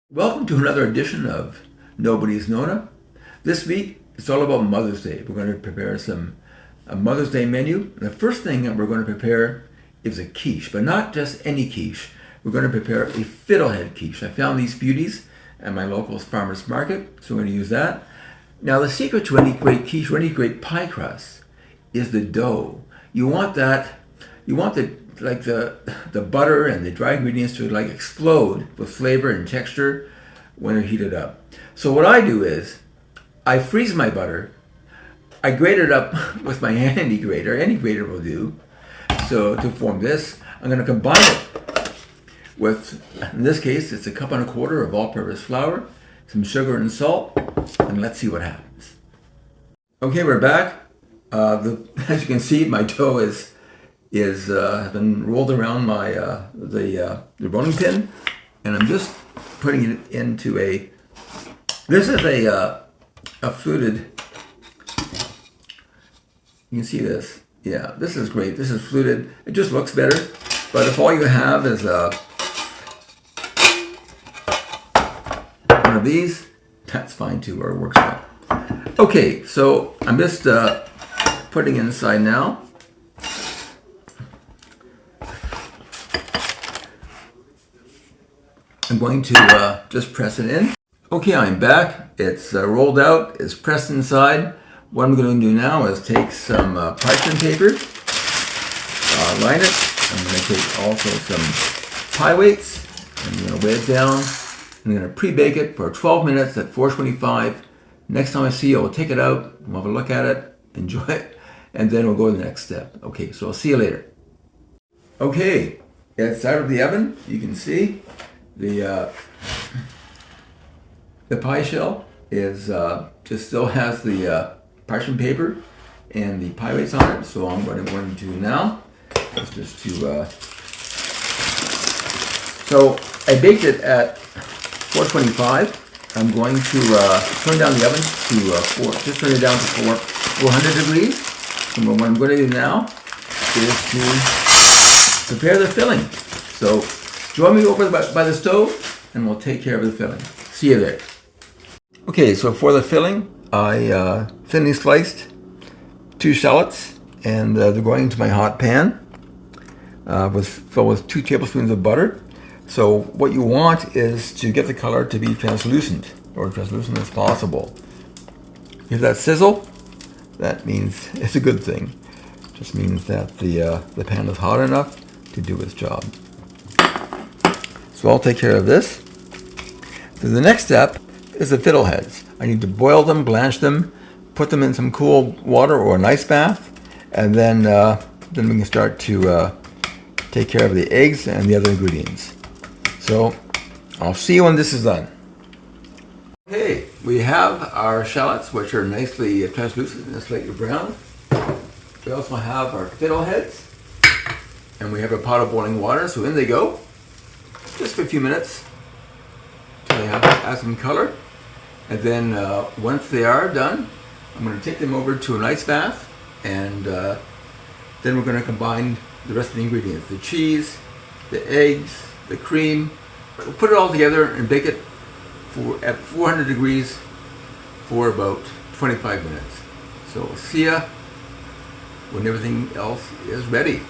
Welcome to another edition of Nobody's Nona. This week, it's all about Mother's Day. We're going to prepare a Mother's Day menu. And the first thing that we're going to prepare is a quiche, but not just any quiche. We're going to prepare a Fiddlehead quiche. I found these beauties at my local farmer's market, so we're going to use that. Now, the secret to any great quiche or any great pie crust is the dough. You want the butter and the dry ingredients to explode with flavor and texture when they're heated up. So what I do is I freeze my butter. I grate it up with my handy grater. Any grater will do. So to form this, I'm going to combine it with, in this case, it's 1.25 cups of all-purpose flour, some sugar and salt, and let's see what happens. Okay, we're back. As you can see, my dough has been rolled around my the rolling pin, and I'm just putting it into this is a fluted. You can see this. Yeah, this is great. This is fluted. It just looks better, but if all you have is one of these, that's fine too, or it works well. Okay, so I'm just putting it inside now. I'm going to just press it in. Okay, I'm back. It's rolled out. It's pressed inside. What I'm going to do now is take some parchment paper, line it. I'm going to take also some pie weights. I'm going to weigh it down. I'm going to pre-bake it for 12 minutes at 425. Next time I see you, I'll take it out. We'll have a look at it, enjoy it, and then we'll go to the next step. Okay, so I'll see you later. Okay, it's out of the oven. You can see the pie shell is just still has the parchment paper and the pie weights on it. So what I'm going to do now is just to so I baked it at 425. I'm going to turn down the oven to just turn it down to 400 degrees. And what I'm going to do now is to prepare the filling. So join me over by the stove, and we'll take care of the filling. See you there. Okay, so for the filling, I thinly sliced 2 shallots, and they're going into my hot pan filled with 2 tablespoons of butter. So what you want is to get the color to be translucent, or translucent as possible. Hear that sizzle? That means it's a good thing. It just means that the pan is hot enough to do its job. So I'll take care of this. So the next step is the fiddleheads. I need to boil them, blanch them, put them in some cool water or an ice bath, and then we can start to take care of the eggs and the other ingredients. So I'll see you when this is done. Okay, we have our shallots, which are nicely translucent and slightly brown. We also have our fiddleheads, and we have a pot of boiling water, so in they go. Just for a few minutes till they have some color. And then once they are done, I'm going to take them over to an ice bath, and then we're going to combine the rest of the ingredients. The cheese, the eggs, the cream. We'll put it all together and bake it at 400 degrees for about 25 minutes. So we'll see ya when everything else is ready.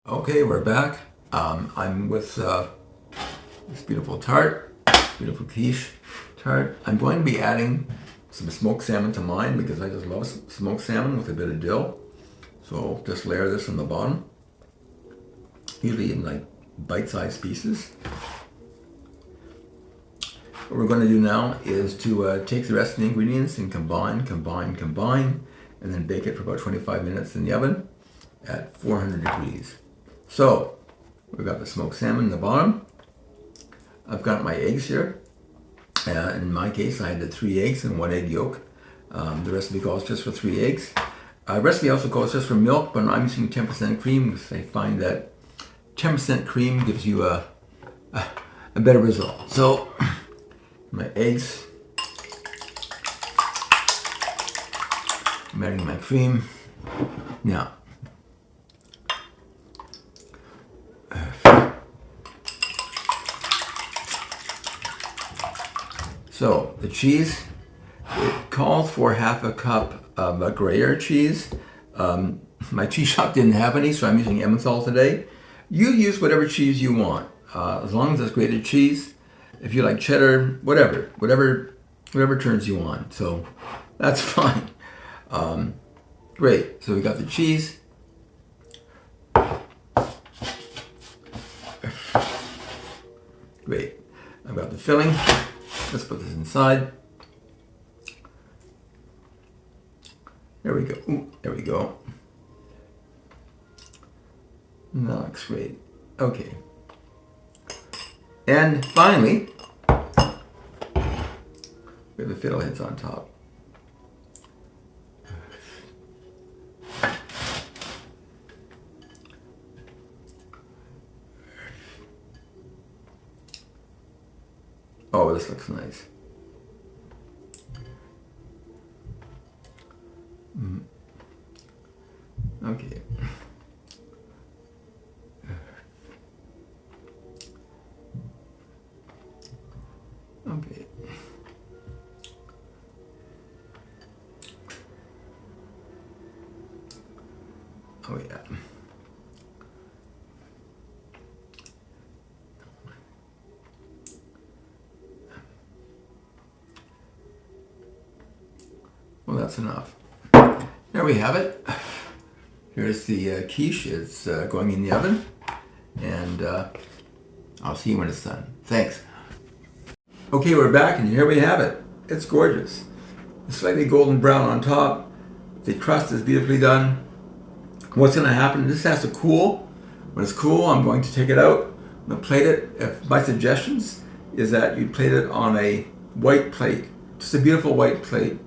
Okay, we're back. I'm with this beautiful tart, beautiful quiche tart. I'm going to be adding some smoked salmon to mine because I just love smoked salmon with a bit of dill. So I'll just layer this on the bottom, usually in bite-sized pieces. What we're going to do now is to take the rest of the ingredients and combine, and then bake it for about 25 minutes in the oven at 400 degrees. So we've got the smoked salmon in the bottom. I've got my eggs here. In my case, I had the 3 eggs and 1 egg yolk. The recipe calls just for 3 eggs. The recipe also calls just for milk, but I'm using 10% cream because I find that 10% cream gives you a better result. So my eggs, I'm adding my cream. Now, So the cheese, it calls for half a cup of a Gruyere cheese. My cheese shop didn't have any, so I'm using Emmenthal today. You use whatever cheese you want, as long as it's grated cheese. If you like cheddar, whatever turns you on. So that's fine. Great. So we got the cheese. Great. I've got the filling. Let's put this inside. There we go. Ooh, there we go. That looks great. Okay. And finally, we have the Fiddleheads on top. Oh, this looks nice. Okay. Okay. Oh yeah. Well, that's enough. There we have it. Here's the quiche. It's going in the oven, and I'll see you when it's done. Thanks. Okay, we're back, and here we have it. It's gorgeous. It's slightly golden brown on top. The crust is beautifully done. What's going to happen? This has to cool. When it's cool, I'm going to take it out. I'm going to plate it. My suggestions is that you plate it on a white plate, just a beautiful white plate.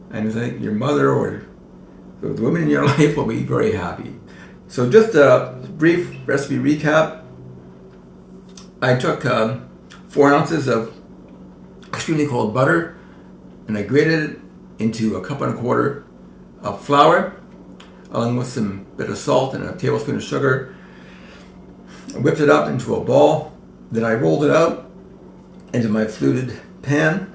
And I think your mother or the women in your life will be very happy. So just a brief recipe recap. I took 4 ounces of extremely cold butter, and I grated it into a 1.25 cups of flour, along with some bit of salt and a tablespoon of sugar. I whipped it up into a ball. Then I rolled it out into my fluted pan.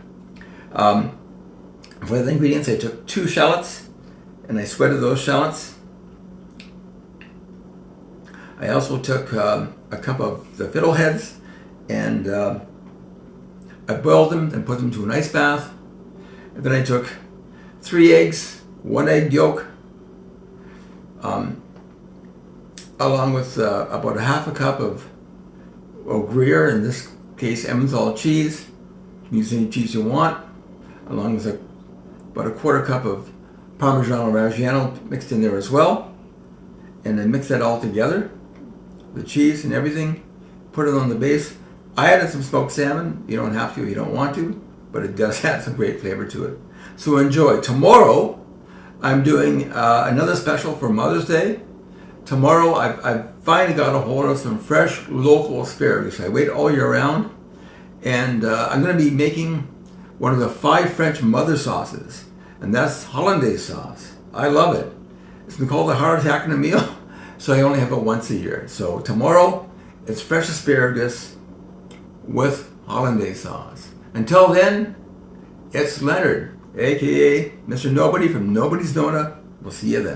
For the ingredients, I took 2 shallots, and I sweated those shallots. I also took a cup of the Fiddleheads, and I boiled them and put them into an ice bath. And then I took 3 eggs, 1 egg yolk, along with about 1/2 cup of Gruyere, in this case Emmenthal cheese. You can use any cheese you want, along with about 1/4 cup of Parmigiano Reggiano mixed in there as well. And I mix that all together, the cheese and everything, put it on the base. I added some smoked salmon. You don't have to if you don't want to, but it does add some great flavor to it. So enjoy. Tomorrow, I'm doing another special for Mother's Day. Tomorrow, I've finally got a hold of some fresh local asparagus. I wait all year round, and I'm going to be making one of the 5 French mother sauces, and that's hollandaise sauce. I love it. It's been called the heart attack in a meal, so I only have it once a year. So tomorrow, it's fresh asparagus with hollandaise sauce. Until then, it's Leonard, aka Mr. Nobody from Nobody's Donut. We'll see you then.